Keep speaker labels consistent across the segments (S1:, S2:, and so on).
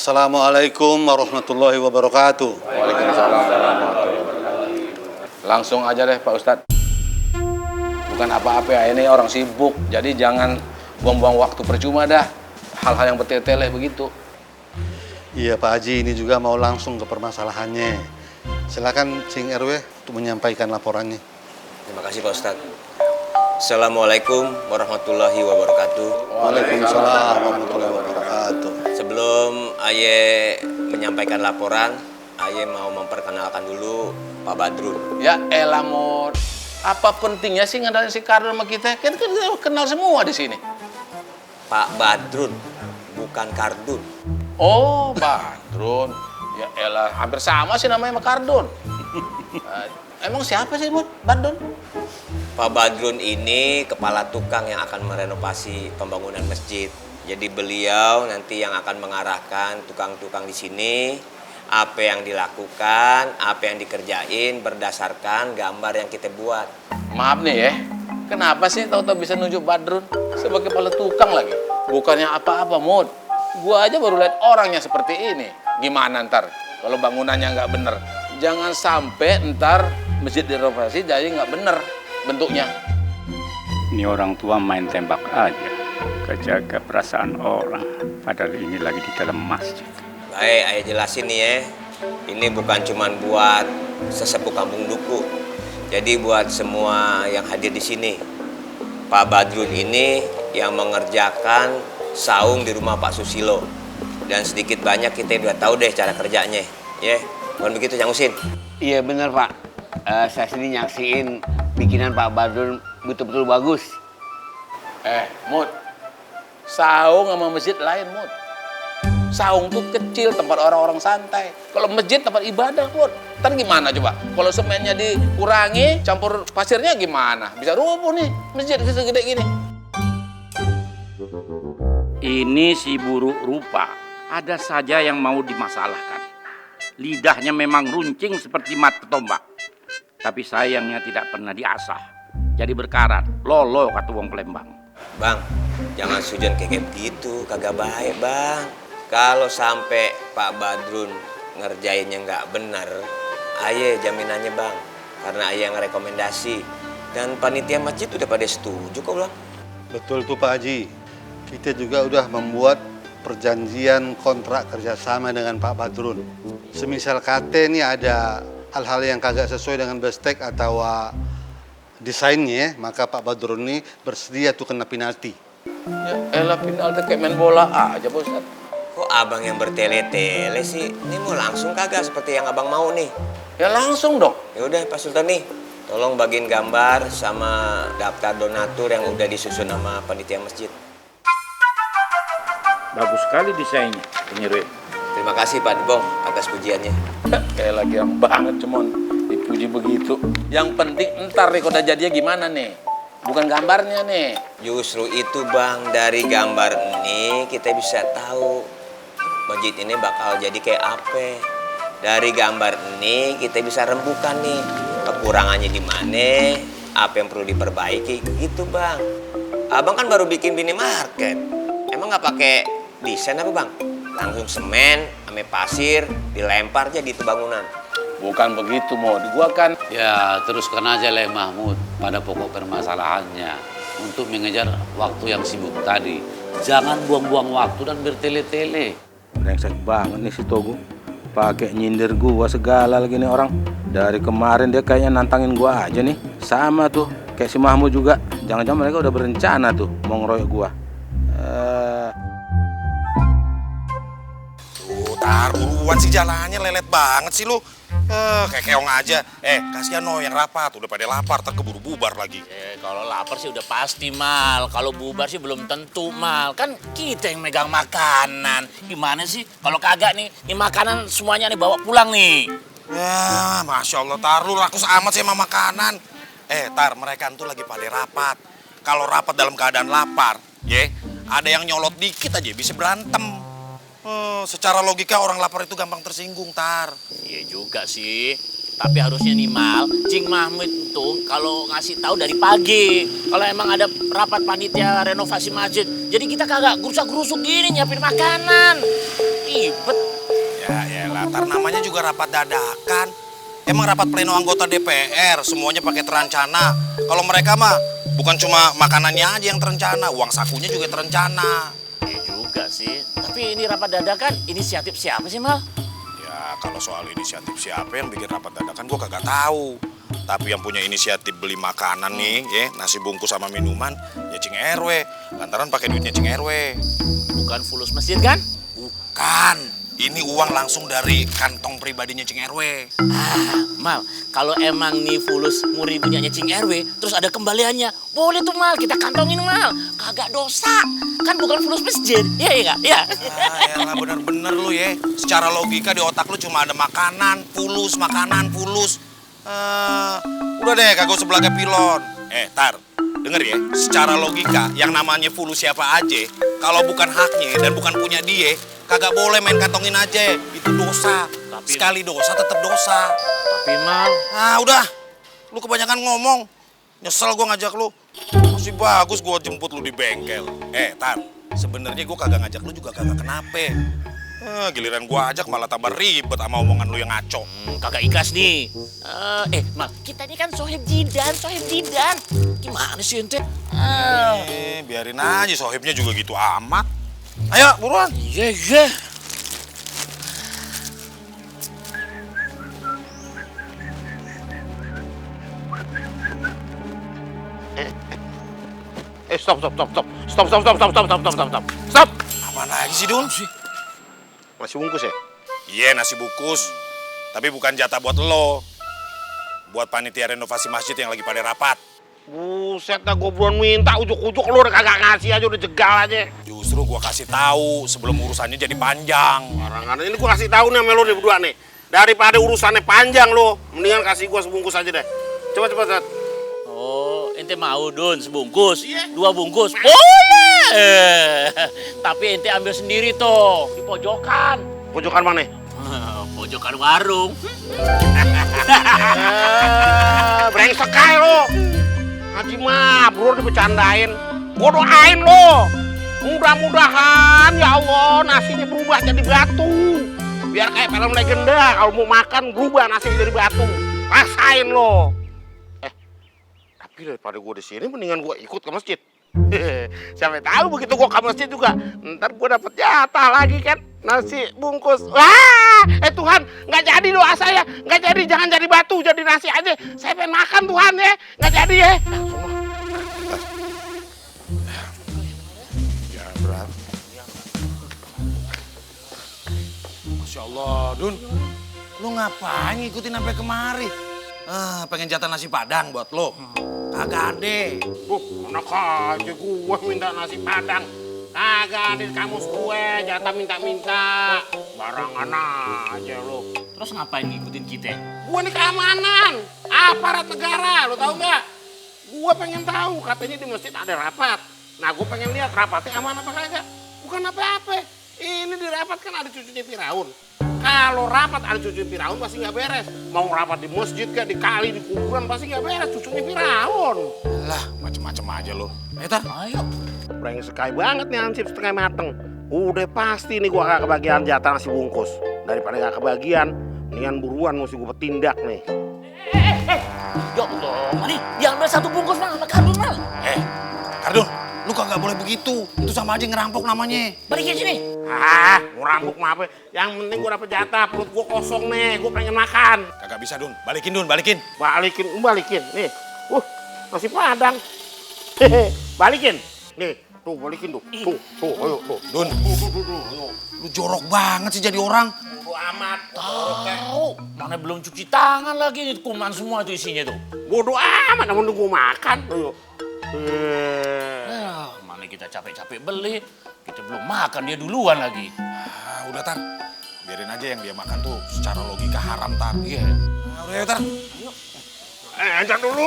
S1: Assalamualaikum warahmatullahi wabarakatuh.
S2: Waalaikumsalam warahmatullahi wabarakatuh. Langsung aja deh Pak Ustadz. Bukan apa-apa ya, ini orang sibuk. Jadi jangan buang-buang waktu percuma dah. Hal-hal yang bertele-tele begitu.
S1: Iya Pak Haji, ini juga mau langsung ke permasalahannya. Silakan Cing RW untuk menyampaikan laporannya.
S3: Terima kasih Pak Ustadz. Assalamualaikum warahmatullahi wabarakatuh.
S1: Waalaikumsalam warahmatullahi wabarakatuh.
S3: Sebelum Aye menyampaikan laporan, Aye mau memperkenalkan dulu Pak Badrun.
S2: Ya elah Mod. Apa pentingnya sih ngadain si Kardun sama kita? Kita kenal semua di sini.
S3: Pak Badrun, bukan Kardun.
S2: Oh, Badrun. Ya elah, hampir sama sih namanya sama Kardun. Emang siapa sih Mod? Badrun?
S3: Pak Badrun ini kepala tukang yang akan merenovasi pembangunan masjid. Jadi beliau nanti yang akan mengarahkan tukang-tukang di sini apa yang dilakukan, apa yang dikerjain berdasarkan gambar yang kita buat.
S2: Maaf nih ya, kenapa sih tahu-tahu bisa nunjuk Badrun sebagai kepala tukang lagi? Bukannya apa-apa, Mod. Gua aja baru lihat orangnya seperti ini. Gimana ntar kalau bangunannya nggak bener? Jangan sampai ntar masjid direnovasi jadi nggak bener bentuknya.
S4: Ini orang tua main tembak aja, kejaga perasaan orang, padahal ini lagi di dalam masjid.
S3: Baik, Ayah jelasin nih ya. Ini bukan cuman buat sesepuh kampung Duku. Jadi buat semua yang hadir di sini. Pak Badrun ini yang mengerjakan saung di rumah Pak Susilo. Dan sedikit banyak kita udah tahu deh cara kerjanya. Ya, bukan begitu Cang Husin?
S5: Iya bener Pak, saya sendiri nyaksiin bikinan Pak Badrun betul-betul bagus.
S2: Mod, saung sama masjid lain, Mod. Saung tuh kecil, tempat orang-orang santai. Kalau masjid tempat ibadah, Mod. Ntar gimana coba? Kalau semennya dikurangi, campur pasirnya gimana? Bisa rubuh nih, masjid segede gini.
S4: Ini si buruk rupa, ada saja yang mau dimasalahkan. Lidahnya memang runcing seperti mata tombak. Tapi sayangnya tidak pernah diasah. Jadi berkarat, lolo kata wong Palembang.
S3: Bang, jangan sujon kayak gitu, kagak baik bang. Kalau sampai Pak Badrun ngerjainnya nggak benar, Aye jaminannya bang, karena Aye yang rekomendasi dan panitia masjid udah pada setuju kok bang.
S1: Betul tuh Pak Haji. Kita juga udah membuat perjanjian kontrak kerjasama dengan Pak Badrun. Semisal kate nih ada hal-hal yang kagak sesuai dengan bestek atau desainnya, maka Pak Badrun ini bersedia tuh kena penalti.
S2: Ya elah, penalti kayak main bola aja, Pak Ustadz.
S3: Kok abang yang bertele-tele sih? Ini mau langsung kagak seperti yang abang mau nih?
S2: Ya langsung dong.
S3: Ya udah Pak Sultan nih, tolong bagiin gambar sama daftar donatur yang udah disusun sama panitia masjid.
S4: Bagus sekali desainnya, penyerwe.
S3: Terima kasih Pak Dibong atas pujiannya.
S2: Kayak lagi yang banget cuman dipuji begitu. Yang penting ntar nih udah jadinya gimana nih? Bukan gambarnya nih.
S3: Justru itu bang, dari gambar ini kita bisa tahu masjid ini bakal jadi kayak apa. Dari gambar ini kita bisa rembukan nih kekurangannya di mana, apa yang perlu diperbaiki gitu bang. Abang kan baru bikin minimarket, emang nggak pakai desain apa bang? Langsung semen, ame pasir, dilempar jadi itu bangunan.
S2: Bukan begitu, Mod. Gua kan
S6: Ya, teruskan aja Le Mahmud pada pokok permasalahannya untuk mengejar waktu yang sibuk tadi. Jangan buang-buang waktu dan bertele-tele.
S7: Brengsek banget nih si Togo. Pakai nyindir gua segala lagi nih orang. Dari kemarin dia kayaknya nantangin gua aja nih. Sama tuh, kayak si Mahmud juga. Jangan-jangan mereka udah berencana tuh mau ngeroyok gua.
S8: Tar, buruan sih jalannya lelet banget sih lu. Kayak keong aja. Kasihan no yang rapat, udah pada lapar, tak keburu bubar lagi.
S6: Kalau lapar sih udah pasti Mal. Kalau bubar sih belum tentu Mal. Kan kita yang megang makanan. Gimana sih? Kalau kagak nih, ini makanan semuanya nih bawa pulang nih.
S8: Ya, Masya Allah, Tar, lu rakus amat sih sama makanan. Tar, mereka tuh lagi pada rapat. Kalau rapat dalam keadaan lapar, ada yang nyolot dikit aja bisa berantem. Secara logika orang lapar itu gampang tersinggung, Tar.
S6: Iya juga sih. Tapi harusnya nih Mal, Cing Mahmud tuh kalau ngasih tahu dari pagi. Kalau emang ada rapat panitia renovasi masjid, jadi kita kagak gerusak-gerusuk gini nyiapin makanan. Ribet.
S8: Ya lah, Tar, namanya juga rapat dadakan. Emang rapat pleno anggota DPR, semuanya pakai terencana. Kalau mereka mah bukan cuma makanannya aja yang terencana, uang sakunya juga terencana.
S6: Iya juga sih. Tapi ini rapat dadakan, inisiatif siapa sih Mal?
S8: Ya kalau soal inisiatif siapa yang bikin rapat dadakan gue kagak tahu. Tapi yang punya inisiatif beli makanan nih, ya nasi bungkus sama minuman, ya Cing RW. Lantaran pakai duitnya Cing RW.
S6: Bukan fulus masjid kan?
S8: Bukan. Ini uang langsung dari kantong pribadinya Cing RW.
S6: Mal, kalau emang nih fulus murni punyanya Cing RW, terus ada kembaliannya, boleh tuh Mal, kita kantongin Mal. Kagak dosa, kan bukan fulus masjid, iya nggak? Iya.
S8: Ya bener-bener lu ya. Secara logika di otak lu cuma ada makanan, fulus, makanan, fulus. Udah deh, kagak usah belaga pilon. Tar, denger ya. Secara logika, yang namanya fulus siapa aja, kalau bukan haknya dan bukan punya dia, kagak boleh main kantongin aja. Itu dosa. Sekali dosa tetap dosa.
S6: Tapi Mal,
S8: Udah. Lu kebanyakan ngomong. Nyesel gua ngajak lu. Masih bagus gua jemput lu di bengkel. Tar, sebenarnya gua kagak ngajak lu juga kagak kenapa. Giliran gua ajak malah tambah ribet sama omongan lu yang ngaco.
S6: kagak ikhlas nih. Mal, kita ini kan sohib jidan. Gimana sih ente?
S8: Biarin aja, sohibnya juga gitu amat. Ayo, buruan.
S6: Iya.
S7: Stop.
S8: Apaan lagi sih, Dun?
S7: Masih bungkus ya?
S8: Iya, nasi bungkus. Tapi bukan jatah buat lo. Buat panitia renovasi masjid yang lagi pada rapat.
S7: Buset dah, gue belum minta ujuk-ujuk lu udah kagak ngasih aja, udah jegal aja.
S8: Justru gua kasih tahu sebelum urusannya jadi panjang.
S7: Barangan ini gue kasih tahu nih sama lu nih berdua nih. Daripada urusannya panjang lu, mendingan kasih gue sebungkus aja deh. Coba.
S6: Oh, ente mau Dun sebungkus? Iya. 2 bungkus? Boleh. Tapi ente ambil sendiri tuh di pojokan.
S7: Pojokan mana?
S6: Pojokan warung.
S7: Brengsek aja lu. Haji Mabrur dibecandain. Gue doain lo. Mudah-mudahan ya Allah nasinya berubah jadi batu. Biar kayak film legenda, kalau mau makan berubah nasinya jadi batu. Rasain lo. Tapi daripada gue di sini mendingan gue ikut ke masjid. Siapa tahu begitu gue ke masjid juga, ntar gue dapet jatah lagi kan nasi bungkus. Wah, Tuhan, nggak jadi doa saya, nggak jadi, jangan jadi batu, jadi nasi aja. Saya pengen makan Tuhan ya, nggak jadi ya.
S8: Ya, berat. Masya Allah, Dun. Lu ngapain ngikutin sampai kemari? Pengen jatah nasi padang buat lo. Kagak ada.
S7: Enak aja gue minta nasi padang. Kagak ada di kamus gue, jatah minta-minta. Barangan aja lo.
S6: Terus ngapain ngikutin kita?
S7: Gue nih keamanan, aparat negara, lo tau nggak? Gue pengen tahu, katanya di masjid ada rapat. Nah, gue pengen lihat rapatnya aman apa kagak. Bukan apa-apa. Ini di rapat kan ada cucunya Firaun. Kalau rapat ada cucunya Firaun pasti nggak beres. Mau rapat di masjid kayak di kali, di kuburan pasti nggak beres. Cucunya Firaun.
S8: Lah, macem-macem aja lo. Tar.
S6: Ayo.
S7: Brengsek banget nih hansip setengah mateng. Udah pasti nih gua gak kebagian jatah nasi bungkus. Daripada gak kebagian, mendingan buruan mesti gua bertindak nih.
S6: Ya Allah, mari diambil 1 bungkus Mal, sama Kardun Mal.
S8: Kardun, lu kagak boleh begitu. Itu sama aja ngerampok namanya.
S6: Balikin sini.
S7: Ngerampok mah apa? Yang penting gua dapet jatah, perut gua kosong nih, gua pengen makan.
S8: Kagak bisa, Dun. Balikin, Dun, balikin.
S7: Balikin. Nih, nasi padang. Balikin. Nih, tuh balikin tuh. Tuh, ayo tuh.
S8: Dun, lu jorok banget sih jadi orang.
S7: Bodo amat.
S6: Tahu, mana belum cuci tangan lagi, ini kuman semua tuh isinya tuh.
S7: Bodo amat, namun gua makan. Ayo.
S6: Mana kita capek-capek beli, kita belum makan dia duluan lagi.
S8: Udah, Tar. Biarin aja yang dia makan tuh secara logika haram, Tar.
S6: Iya.
S8: Udah, ya, Tar.
S7: Entar dulu.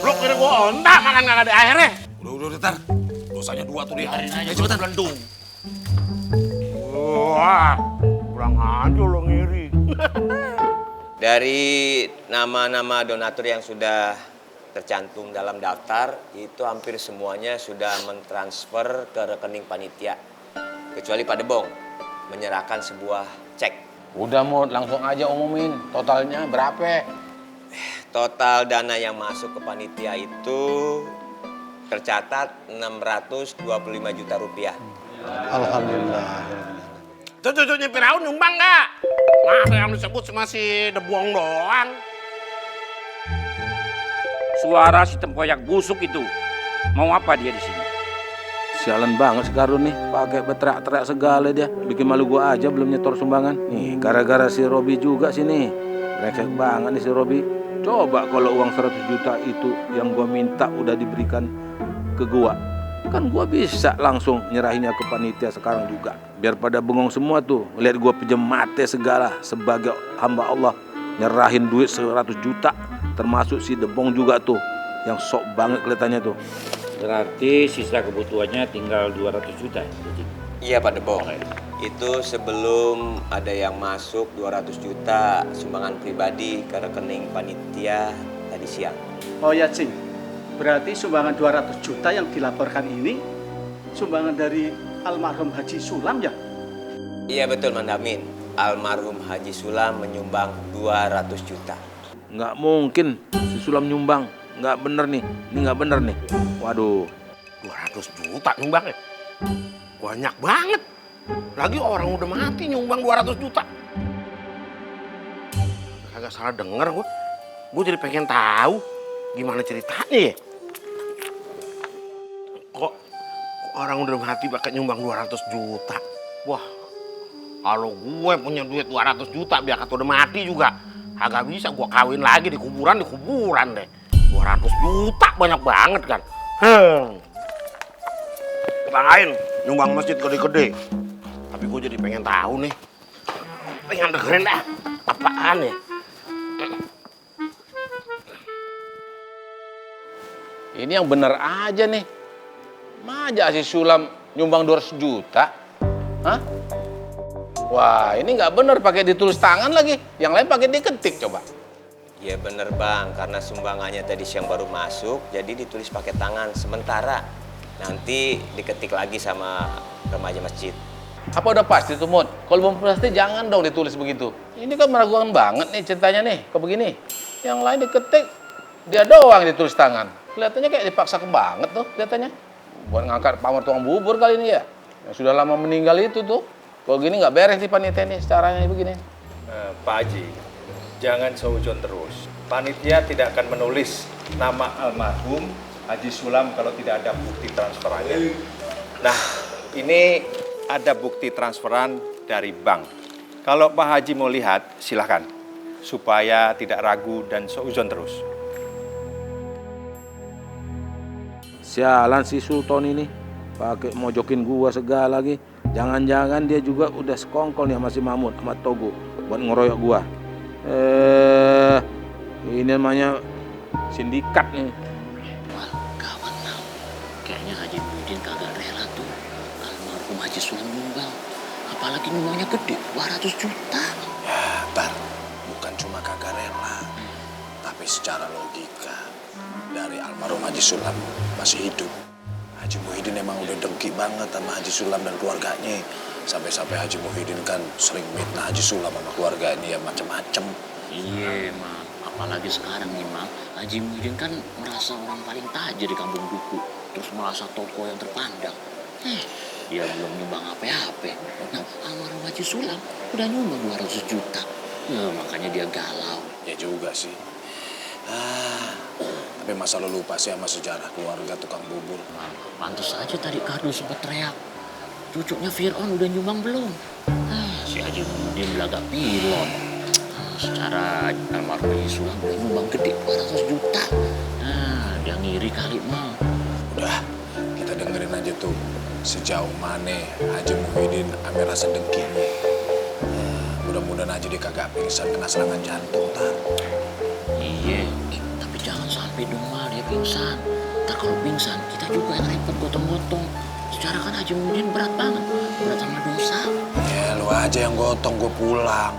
S7: Lu kira gua ontak makan gak ada airnya.
S8: Udah, Tar. Dosanya 2 tuh dia.
S6: Biarin aja,
S8: Ayo, cepetan.
S6: belendung.
S7: Wah, kurang
S6: aja lo ngiri.
S3: Dari nama-nama donatur yang sudah tercantum dalam daftar, itu hampir semuanya sudah mentransfer ke rekening panitia. Kecuali Pak Debong menyerahkan sebuah cek.
S2: Udah Mut, langsung aja umumin totalnya berapa.
S3: Total dana yang masuk ke panitia itu tercatat 625 juta rupiah.
S1: Alhamdulillah.
S6: Tuh, Firaun nyumbang nggak? Masa yang disebut masih debuang doang.
S4: Suara si tempoyak busuk itu. Mau apa dia di sini?
S7: Sialan banget si Kardun nih, pakai berteriak-teriak segala dia. Bikin malu gua aja belum nyetor sumbangan. Nih, gara-gara si Robi juga sini. Brengsek banget nih si Robi. Coba kalau uang 100 juta itu yang gua minta udah diberikan ke gua. Kan gua bisa langsung nyerahinnya ke panitia sekarang juga. Biar pada bengong semua tuh. Lihat gua pinjam mate segala sebagai hamba Allah. Nyerahin duit 100 juta. Termasuk si Debong juga tuh. Yang sok banget kelihatannya tuh.
S4: Berarti sisa kebutuhannya tinggal 200 juta ya?
S3: Iya Pak Debong. Itu sebelum ada yang masuk 200 juta sumbangan pribadi ke rekening panitia tadi siang.
S9: Oh ya Cing, berarti sumbangan 200 juta yang dilaporkan ini sumbangan dari almarhum Haji Sulam ya?
S3: Iya betul Mandamin. Almarhum Haji Sulam menyumbang 200 juta.
S7: Nggak mungkin si Sulam nyumbang. Nggak bener nih. Ini nggak bener nih. Waduh.
S6: 200 juta nyumbang ya? Banyak banget. Lagi orang udah mati nyumbang 200 juta. Kagak salah denger gue. Gue jadi pengen tahu gimana ceritanya ya. Kok orang udah mati pakai nyumbang 200 juta? Wah, kalau gue punya duit 200 juta biar kata udah mati juga. Agak bisa gue kawin lagi di kuburan deh. 200 juta banyak banget kan. Lain nyumbang masjid gede-gede. Tapi gue jadi pengen tahu nih. Pengen dengerin dah. Apaan ya?
S2: Ini yang bener aja nih. Masa si Sulam nyumbang 200 juta? Hah? Wah, ini nggak bener pakai ditulis tangan lagi. Yang lain pakai diketik coba.
S3: Iya bener Bang, karena sumbangannya tadi siang baru masuk, jadi ditulis pakai tangan sementara. Nanti diketik lagi sama remaja masjid.
S2: Apa udah pasti tuh Mut? Kalau belum pasti jangan dong ditulis begitu. Ini kan meragukan banget nih ceritanya nih, kok begini. Yang lain diketik, dia doang ditulis tangan. Kelihatannya kayak dipaksa banget tuh kelihatannya. Buat ngangkat pamor tukang bubur kali ini ya. Yang sudah lama meninggal itu tuh. Kalau gini nggak beres nih panitia nih, caranya begini.
S10: Pak Haji, jangan seujon terus. Panitia tidak akan menulis nama almarhum Haji Sulam kalau tidak ada bukti transferannya. Nah, ini ada bukti transferan dari bank. Kalau Pak Haji mau lihat, silahkan. Supaya tidak ragu dan seujon terus.
S7: Sialan si Sultan ini. Pakai mojokin gua segala lagi. Jangan-jangan dia juga udah sekongkol nih sama si Mahmud, sama Togo. Buat ngeroyok gua. Ini namanya sindikat nih.
S6: Wah, kawan Mal. Kayaknya Haji Muhyiddin kagak rela tuh almarhum Haji Sulam nyumbang. Apalagi nyumbangnya gede, 200 juta.
S8: Ya, Tar, bukan cuma kagak rela, tapi secara logika dari almarhum Haji Sulam masih hidup. Haji Muhyiddin emang udah dengki banget sama Haji Sulam dan keluarganya. Sampai-sampai Haji Muhyiddin kan sering mitnah Haji Sulam sama keluarganya macem-macem.
S6: Iya, Mal. Apalagi sekarang nih, Mal. Haji Muhyiddin kan merasa orang paling tajir di kampung Duku. Terus merasa tokoh yang terpandang. Dia belum nyumbang apa-apa. Nah, almarhum Haji Sulam udah nyumbang 200 juta. Ya, makanya dia galau.
S8: Ya juga sih. Tapi masa lo lupa sih sama sejarah keluarga tukang bubur?
S6: Pantes aja tadi Kardun sempat teriak. Cucunya Fir'aun udah nyumbang belum? Si Haji Muhyiddin belaga pilon. Secara almarhum Haji Sulam udah nyumbang gede 200 juta. Dia ngiri kali, Mal.
S8: Udah, kita dengerin aja tuh. Sejauh mana Haji Muhyiddin ambil rasa dengkinya. Mudah-mudahan aja dia kagak pingsan kena serangan jantung, Tar.
S6: Iya, tapi jangan sampai dong Mal dia pingsan. Ntar kalau pingsan, kita juga yang repot gotong-gotong. Secara kan Haji Muhyiddin berat banget. Berat sama dosa.
S8: Ya lu aja yang gotong, gue pulang.